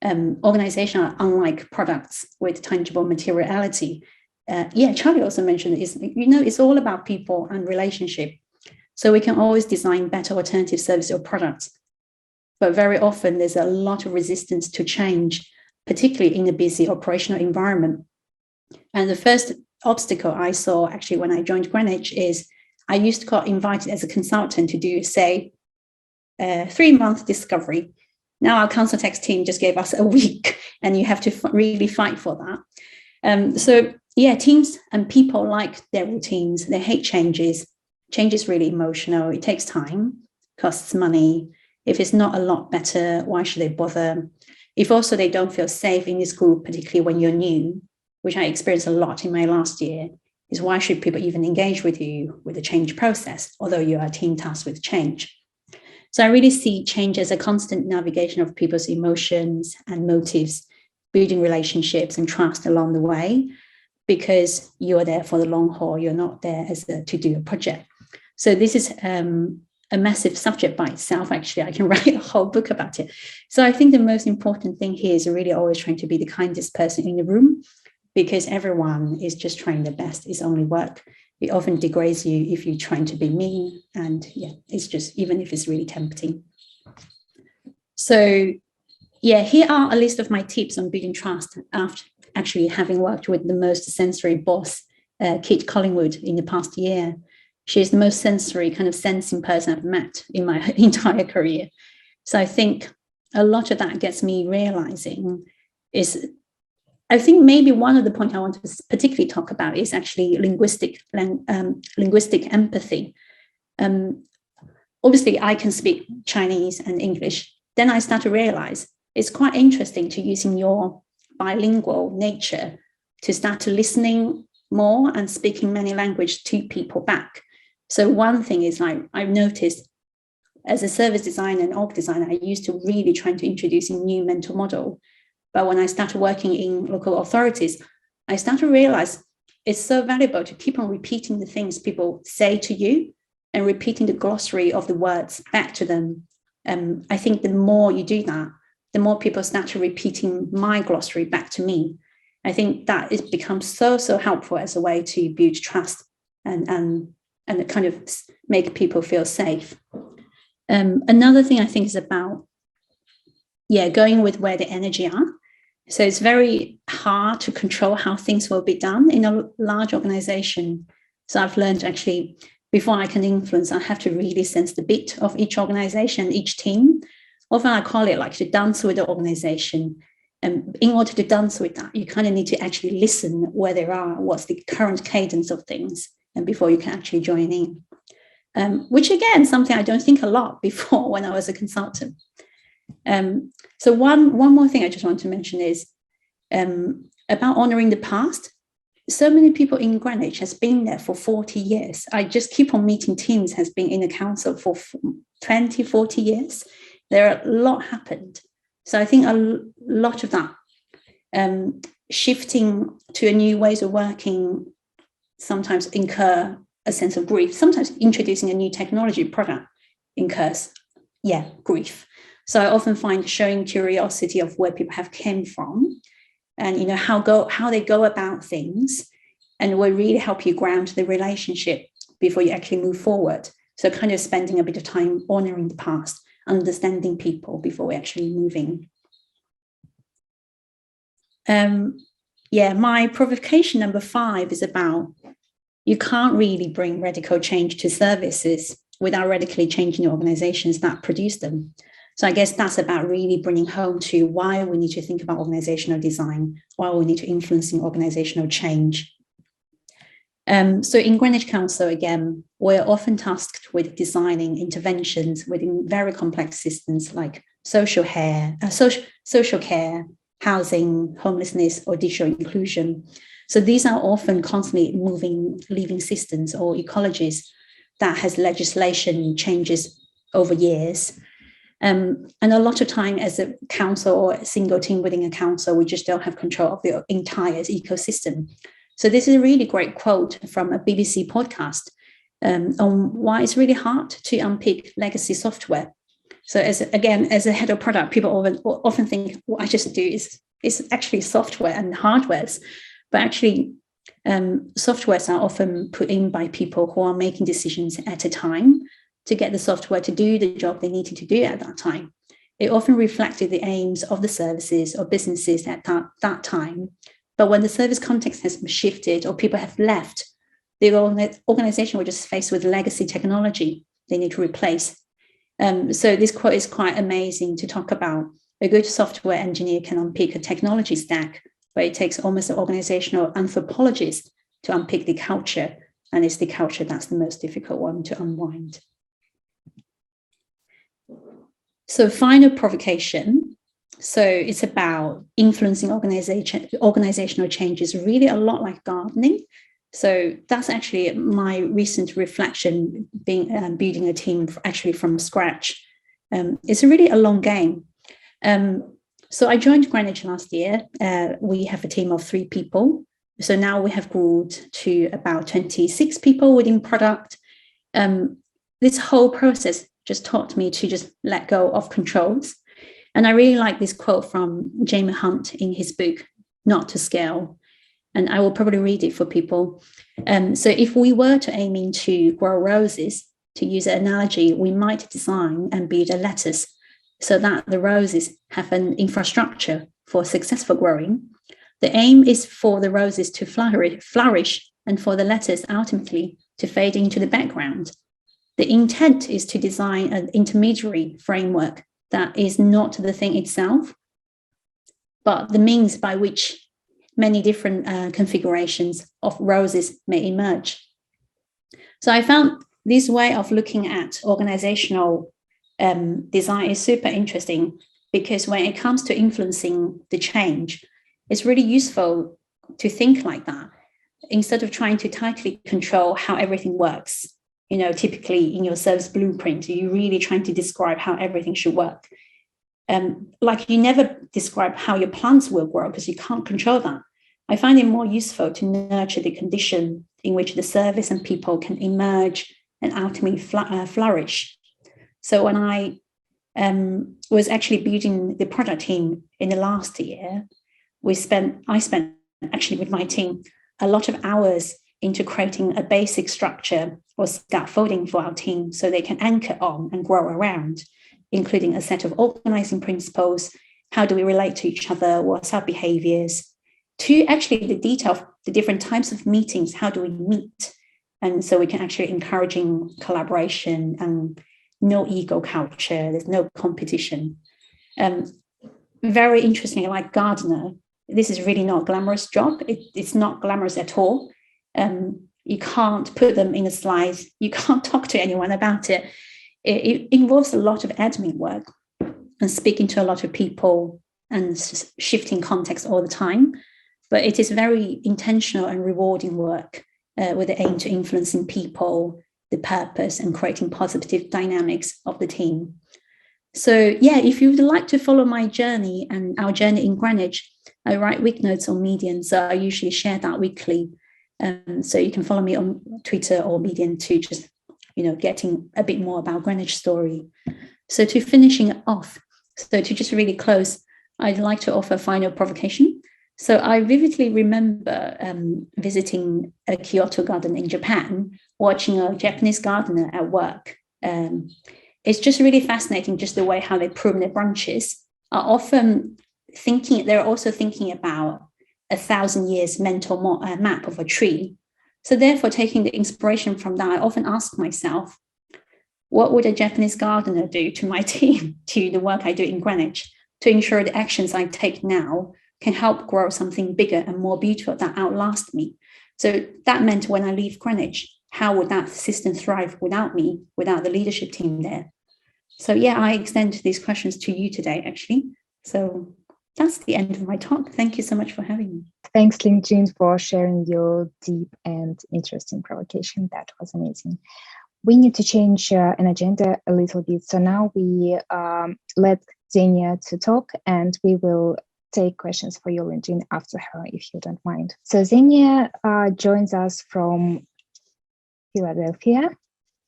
Organizations are unlike products with tangible materiality. Charlie also mentioned it's all about people and relationship. So we can always design better alternative service or products. But very often there's a lot of resistance to change, particularly in a busy operational environment. And the first obstacle I saw actually when I joined Greenwich is I used to get invited as a consultant to do, say, a 3-month discovery. Now our council tax team just gave us a week, and you have to really fight for that. Teams and people like their routines. They hate changes. Change is really emotional. It takes time, costs money. If it's not a lot better, why should they bother? If also they don't feel safe in this group, particularly when you're new, which I experienced a lot in my last year, is why should people even engage with you with the change process, although you are a team tasked with change? So I really see change as a constant navigation of people's emotions and motives, building relationships and trust along the way, because you're there for the long haul. You're not there to do a project. So this is a massive subject by itself. Actually, I can write a whole book about it. So I think the most important thing here is really always trying to be the kindest person in the room, because everyone is just trying their best. It's only work. It often degrades you if you're trying to be mean. And it's just, even if it's really tempting. So here are a list of my tips on building trust after actually having worked with the most sensory boss, Kate Collingwood, in the past year. She's the most sensory kind of sensing person I've met in my entire career. So I think a lot of that gets me realizing is, I think maybe one of the points I want to particularly talk about is actually linguistic empathy. Obviously, I can speak Chinese and English. Then I start to realize it's quite interesting to using your bilingual nature to start to listening more and speaking many languages to people back. So one thing is, like, I've noticed as a service designer and org designer, I used to really try to introduce a new mental model. But when I started working in local authorities, I started to realize it's so valuable to keep on repeating the things people say to you and repeating the glossary of the words back to them. I think the more you do that, the more people start to repeating my glossary back to me. I think that it becomes so helpful as a way to build trust and kind of make people feel safe. Another thing I think is about, going with where the energy are. So it's very hard to control how things will be done in a large organization. So I've learned actually, before I can influence, I have to really sense the beat of each organization, each team. Often I call it like to dance with the organization. And in order to dance with that, you kind of need to actually listen where they are, what's the current cadence of things, and before you can actually join in. Which again, something I don't think a lot before when I was a consultant. So one more thing I just want to mention is about honoring the past. so many people in Greenwich has been there for 40 years. I just keep on meeting teams has been in the council for 20, 40 years. There are a lot happened. So I think a lot of that shifting to a new ways of working sometimes incur a sense of grief. Sometimes introducing a new technology product incurs, grief. So I often find showing curiosity of where people have came from, and how they go about things, and will really help you ground the relationship before you actually move forward. So kind of spending a bit of time honoring the past, understanding people before we're actually moving. My provocation number 5 is about, you can't really bring radical change to services without radically changing the organizations that produce them. So I guess that's about really bringing home to why we need to think about organizational design, why we need to influence organizational change. So in Greenwich Council, again, we're often tasked with designing interventions within very complex systems like social care, housing, homelessness, or digital inclusion. So these are often constantly moving living systems or ecologies that has legislation changes over years. And a lot of time as a council or a single team within a council, we just don't have control of the entire ecosystem. So this is a really great quote from a BBC podcast on why it's really hard to unpick legacy software. So as a head of product, people often think what I just do is actually software and hardwares, but actually softwares are often put in by people who are making decisions at a time to get the software to do the job they needed to do at that time. It often reflected the aims of the services or businesses at that time. But when the service context has shifted or people have left, the organization will just faced with legacy technology they need to replace. So this quote is quite amazing to talk about. A good software engineer can unpick a technology stack, but it takes almost an organizational anthropologist to unpick the culture. And it's the culture that's the most difficult one to unwind. So final provocation. So it's about influencing organizational changes, really a lot like gardening. So that's actually my recent reflection, building a team actually from scratch. It's really a long game. So I joined Greenwich last year. We have a team of 3 people. So now we have grown to about 26 people within product. This whole process just taught me to just let go of controls. And I really like this quote from Jamie Hunt in his book, Not to Scale. And I will probably read it for people. So if we were to aim to grow roses, to use an analogy, we might design and build a lettuce so that the roses have an infrastructure for successful growing. The aim is for the roses to flourish and for the lettuce ultimately to fade into the background. The intent is to design an intermediary framework that is not the thing itself, but the means by which many different configurations of roses may emerge. So I found this way of looking at organizational design is super interesting, because when it comes to influencing the change, it's really useful to think like that. Instead of trying to tightly control how everything works, typically in your service blueprint, you're really trying to describe how everything should work. Like you never describe how your plants will grow because you can't control that. I find it more useful to nurture the condition in which the service and people can emerge and ultimately flourish. So when I was actually building the product team in the last year, I spent actually with my team a lot of hours into creating a basic structure or scaffolding for our team so they can anchor on and grow around, including a set of organizing principles. How do we relate to each other? What's our behaviors? To actually the detail of the different types of meetings, how do we meet? And so we can actually encouraging collaboration and no ego culture, there's no competition. Very interesting, like gardener, this is really not a glamorous job. It's not glamorous at all. You can't put them in a slide. You can't talk to anyone about it. It involves a lot of admin work and speaking to a lot of people and shifting context all the time. but it is very intentional and rewarding work with the aim to influencing people, the purpose, and creating positive dynamics of the team. So yeah, if you would like to follow my journey and our journey in Greenwich, I write week notes on Medium, so I usually share that weekly. So you can follow me on Twitter or Medium to just, getting a bit more about Greenwich story. So to finishing it off, so to just really close, I'd like to offer a final provocation. So I vividly remember visiting a Kyoto garden in Japan, watching a Japanese gardener at work. It's just really fascinating, just the way how they prune their branches. Are often thinking, they're also thinking about 1,000 years mental map of a tree. So therefore, taking the inspiration from that, I often ask myself, what would a Japanese gardener do to my team, to the work I do in Greenwich, to ensure the actions I take now can help grow something bigger and more beautiful that outlast me? So that meant when I leave Greenwich, how would that system thrive without me, without the leadership team there? So yeah, I extend these questions to you today, actually. So that's the end of my talk. Thank you so much for having me. Thanks, Lingjing, for sharing your deep and interesting provocation. That was amazing. We need to change an agenda a little bit. So now we let Xenia to talk, and we will take questions for you, Lingjing, after her, if you don't mind. So Xenia joins us from Philadelphia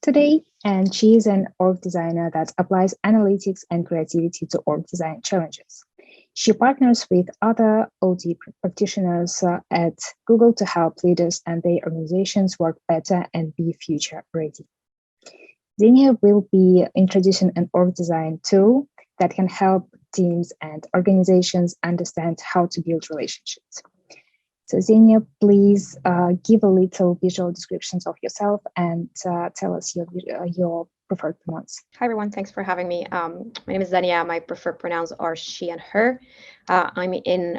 today, and she is an org designer that applies analytics and creativity to org design challenges. She partners with other OD practitioners at Google to help leaders and their organizations work better and be future ready. Xenia will be introducing an org design tool that can help teams and organizations understand how to build relationships. So Xenia, please give a little visual descriptions of yourself and tell us your preferred pronouns. Hi, everyone. Thanks for having me. My name is Xenia. My preferred pronouns are she and her. I'm in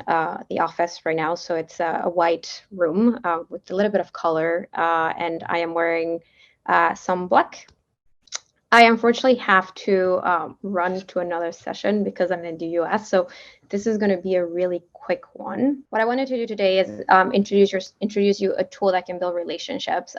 the office right now, so it's a white room with a little bit of color, and I am wearing some black. I unfortunately have to run to another session because I'm in the US, so this is going to be a really quick one. What I wanted to do today is introduce you a tool that can build relationships.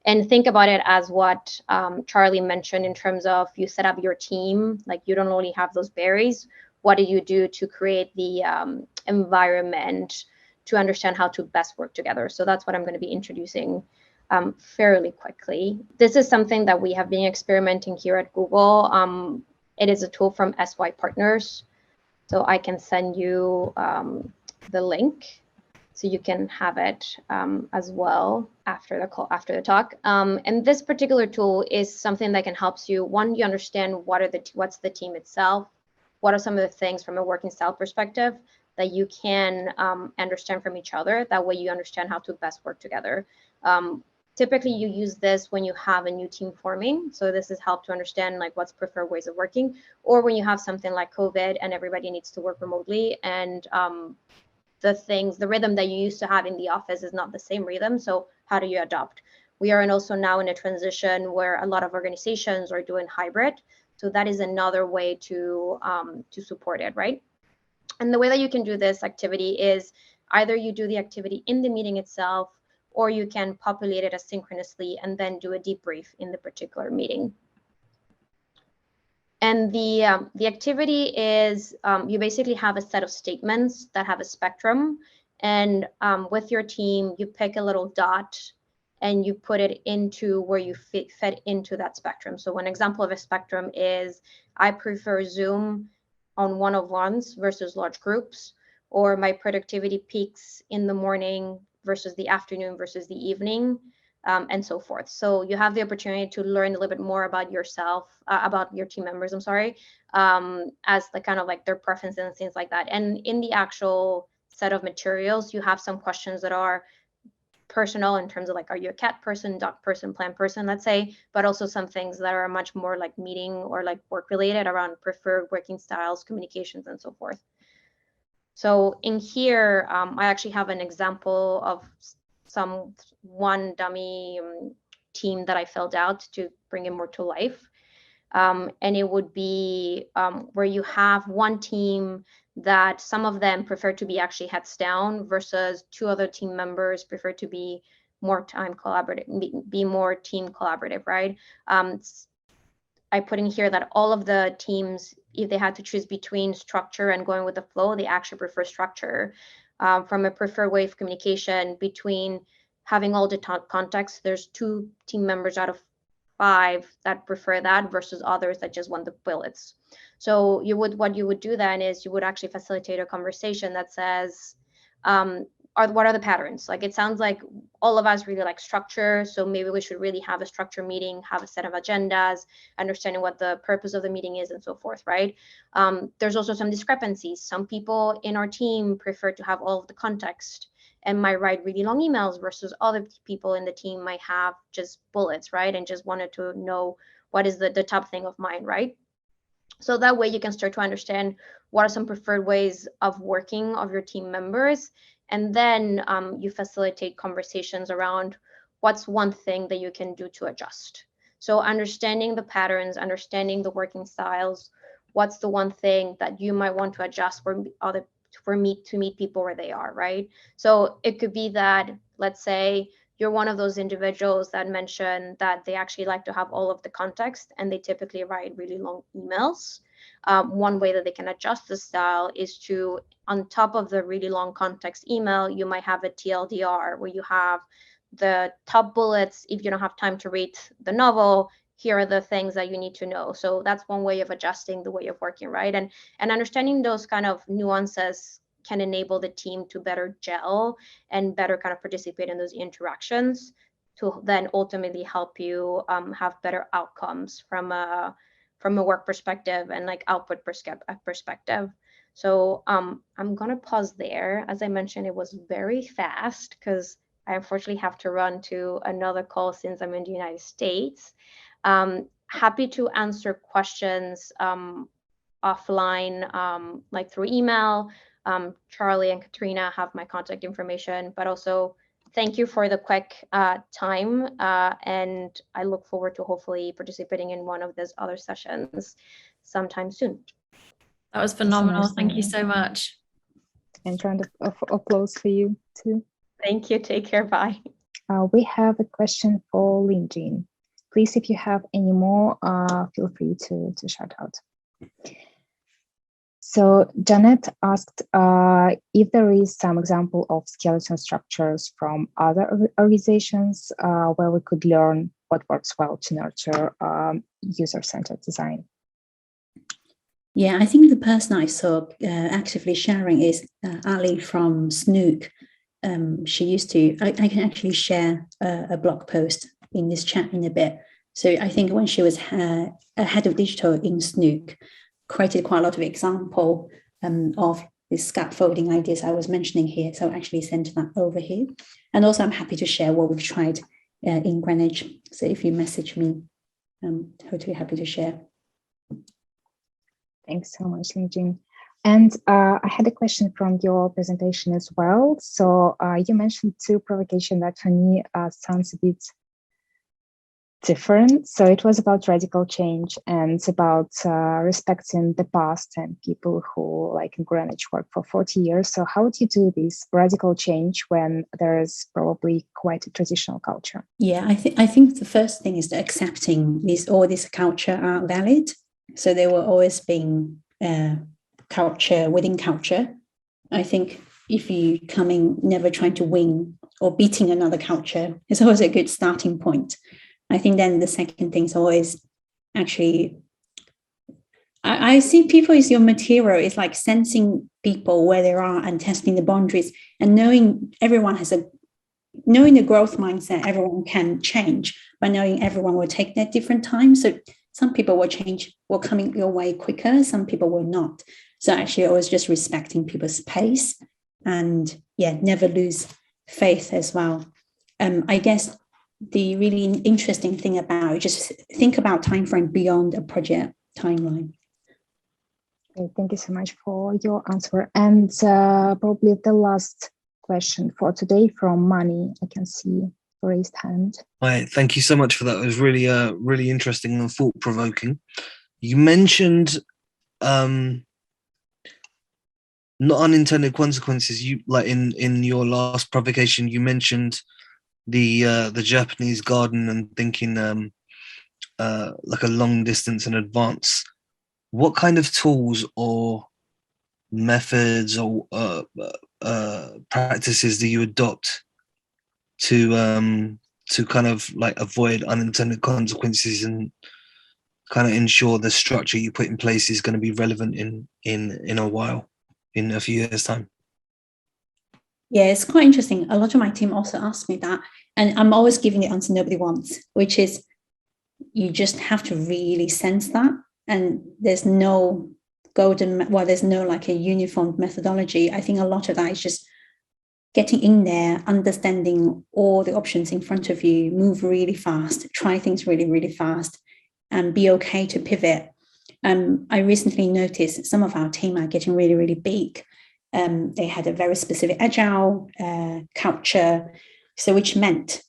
And think about it as what Charlie mentioned in terms of you set up your team, like you don't only have those berries. What do you do to create the environment to understand how to best work together? So that's what I'm going to be introducing fairly quickly. This is something that we have been experimenting here at Google. It is a tool from SY Partners. So I can send you the link so you can have it as well after the talk. And this particular tool is something that can help you. One, you understand what's the team itself. What are some of the things from a working style perspective that you can understand from each other? That way you understand how to best work together. Typically, you use this when you have a new team forming. So this is help to understand like what's preferred ways of working, or when you have something like COVID and everybody needs to work remotely, and the rhythm that you used to have in the office is not the same rhythm. So how do you adopt? We are also now in a transition where a lot of organizations are doing hybrid. So that is another way to support it, right? And the way that you can do this activity is either you do the activity in the meeting itself, or you can populate it asynchronously and then do a debrief in the particular meeting. And the activity is you basically have a set of statements that have a spectrum, and with your team, you pick a little dot and you put it into where you fit into that spectrum. So one example of a spectrum is I prefer Zoom on one-on-ones versus large groups, or my productivity peaks in the morning versus the afternoon versus the evening, and so forth. So you have the opportunity to learn a little bit more about yourself, about your team members, as the kind of like their preferences and things like that. And in the actual set of materials, you have some questions that are personal in terms of like, are you a cat person, dog person, plant person, let's say, but also some things that are much more like meeting or like work related around preferred working styles, communications, and so forth. So in here, I actually have an example of one dummy team that I filled out to bring it more to life. And it would be where you have one team that some of them prefer to be actually heads down versus two other team members prefer to be more time collaborative, be more team collaborative, right? I put in here that all of the teams, if they had to choose between structure and going with the flow, they actually prefer structure. From a preferred way of communication between having all the context, there's 2 team members out of 5 that prefer that versus others that just want the bullets. So what you would do then is you would actually facilitate a conversation that says, what are the patterns? Like, it sounds like all of us really like structure, so maybe we should really have a structure meeting, have a set of agendas, understanding what the purpose of the meeting is and so forth, right? There's also some discrepancies. Some people in our team prefer to have all of the context and might write really long emails versus other people in the team might have just bullets, right? And just wanted to know what is the top thing of mind, right? So that way you can start to understand what are some preferred ways of working of your team members. And then you facilitate conversations around what's one thing that you can do to adjust. So understanding the patterns, understanding the working styles, what's the one thing that you might want to adjust to meet people where they are, right? So it could be that, let's say, you're one of those individuals that mentioned that they actually like to have all of the context and they typically write really long emails. One way that they can adjust the style is to, on top of the really long context email, you might have a TLDR where you have the top bullets. If you don't have time to read the novel, here are the things that you need to know. So that's one way of adjusting the way of working, right? And understanding those kind of nuances can enable the team to better gel and better kind of participate in those interactions to then ultimately help you have better outcomes from a work perspective and like output perspective. So I'm gonna pause there. As I mentioned, it was very fast because I unfortunately have to run to another call since I'm in the United States. Happy to answer questions offline, like through email. Charlie and Katrina have my contact information, but also thank you for the quick time. And I look forward to hopefully participating in one of those other sessions sometime soon. That was phenomenal. Thank you so much. And round of applause for you too. Thank you. Take care. Bye. We have a question for Lingjing. Please, if you have any more, feel free to shout out. So Janet asked if there is some example of skeleton structures from other organizations where we could learn what works well to nurture user-centered design. Yeah, I think the person I saw actively sharing is Ali from Snook. She used to, I can actually share a blog post in this chat in a bit. So I think when she was a head of digital in Snook, created quite a lot of example of the scaffolding ideas I was mentioning here. So I actually sent that over here. And also I'm happy to share what we've tried in Greenwich. So if you message me, I'm totally happy to share. Thanks so much, Lingjing. And I had a question from your presentation as well. So you mentioned 2 provocations that for me sounds a bit different. So it was about radical change and about respecting the past and people who, like in Greenwich, work for 40 years. So how do you do this radical change when there is probably quite a traditional culture? Yeah, I think the first thing is that accepting all this culture are valid. So there will always be culture within culture. I think if you coming never trying to win or beating another culture, it's always a good starting point. I think then the second thing is always actually, I see people as your material. It's like sensing people where they are and testing the boundaries and knowing knowing the growth mindset, everyone can change, but knowing everyone will take their different time. So some people will change, will come your way quicker. Some people will not. So actually always just respecting people's pace and never lose faith as well. I guess the really interesting thing about it, just think about time frame beyond a project timeline. Okay, thank you so much for your answer. And probably the last question for today from Mani. I can see raised hand. Hi, thank you so much for that. It was really, really interesting and thought-provoking. You mentioned not unintended consequences. You like in your last provocation, you mentioned the Japanese garden and thinking like a long distance in advance. What kind of tools or methods or practices do you adopt to kind of like avoid unintended consequences and kind of ensure the structure you put in place is going to be relevant in a while, in a few years' time? Yeah, it's quite interesting. A lot of my team also ask me that, and I'm always giving the answer nobody wants, which is you just have to really sense that. And there's no there's no like a uniform methodology. I think a lot of that is just getting in there, understanding all the options in front of you, move really fast, try things really, really fast, and be okay to pivot. I recently noticed some of our team are getting really, really big. They had a very specific agile culture, so which meant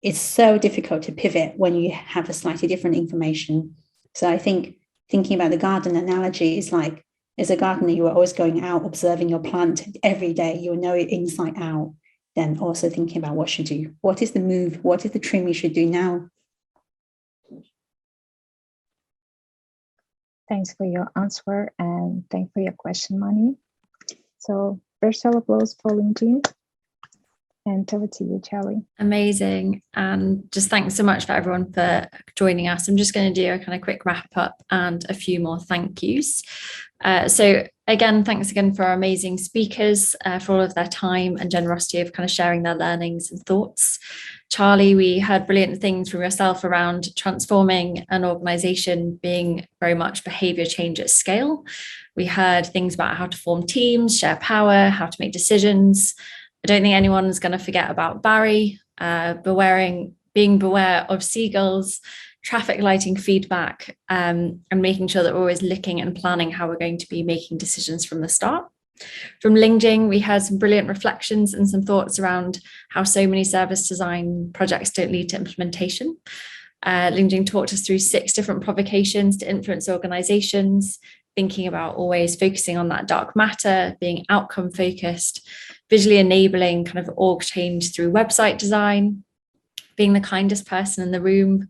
it's so difficult to pivot when you have a slightly different information. So I think thinking about the garden analogy is like, as a gardener, you are always going out, observing your plant every day. You know it inside out. Then also thinking about what should you, what is the move, what is the trim you should do now? Thanks for your answer and thanks for your question, Mani. So virtual applause for Lingjing. And over to you, Charlie. Amazing. And just thanks so much for everyone for joining us. I'm just going to do a kind of quick wrap up and a few more thank yous. So again, thanks again for our amazing speakers for all of their time and generosity of kind of sharing their learnings and thoughts. Charlie, we heard brilliant things from yourself around transforming an organization being very much behavior change at scale. We heard things about how to form teams, share power, how to make decisions. I don't think anyone's going to forget about Barry, being beware of seagulls, traffic lighting feedback, and making sure that we're always looking and planning how we're going to be making decisions from the start. From Lingjing, we had some brilliant reflections and some thoughts around how so many service design projects don't lead to implementation. Lingjing talked us through 6 different provocations to influence organizations, thinking about always focusing on that dark matter, being outcome focused, visually enabling kind of org change through website design, being the kindest person in the room,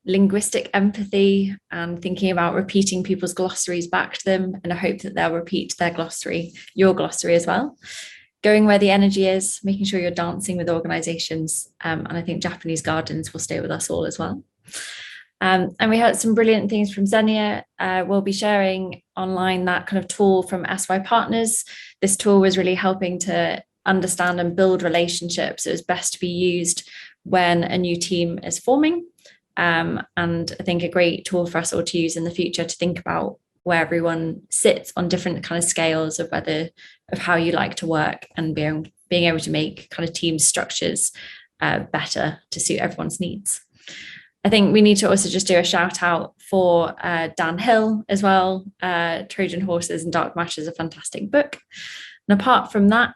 linguistic empathy, and thinking about repeating people's glossaries back to them in a hope that they'll repeat their glossary, your glossary as well. Going where the energy is, making sure you're dancing with organizations. And I think Japanese gardens will stay with us all as well. And we heard some brilliant things from Xenia. We'll be sharing online that kind of tool from SY Partners. This tool was really helping to understand and build relationships. It was best to be used when a new team is forming. And I think a great tool for us all to use in the future to think about where everyone sits on different kind of scales of how you like to work, and being able to make kind of team structures better to suit everyone's needs. I think we need to also just do a shout out for Dan Hill as well. Trojan Horses and Dark Matter is a fantastic book. And apart from that,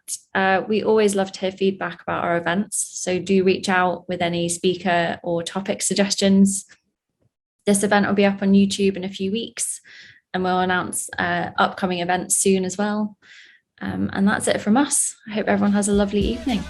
we always love to hear feedback about our events. So do reach out with any speaker or topic suggestions. This event will be up on YouTube in a few weeks, and we'll announce upcoming events soon as well. And that's it from us. I hope everyone has a lovely evening.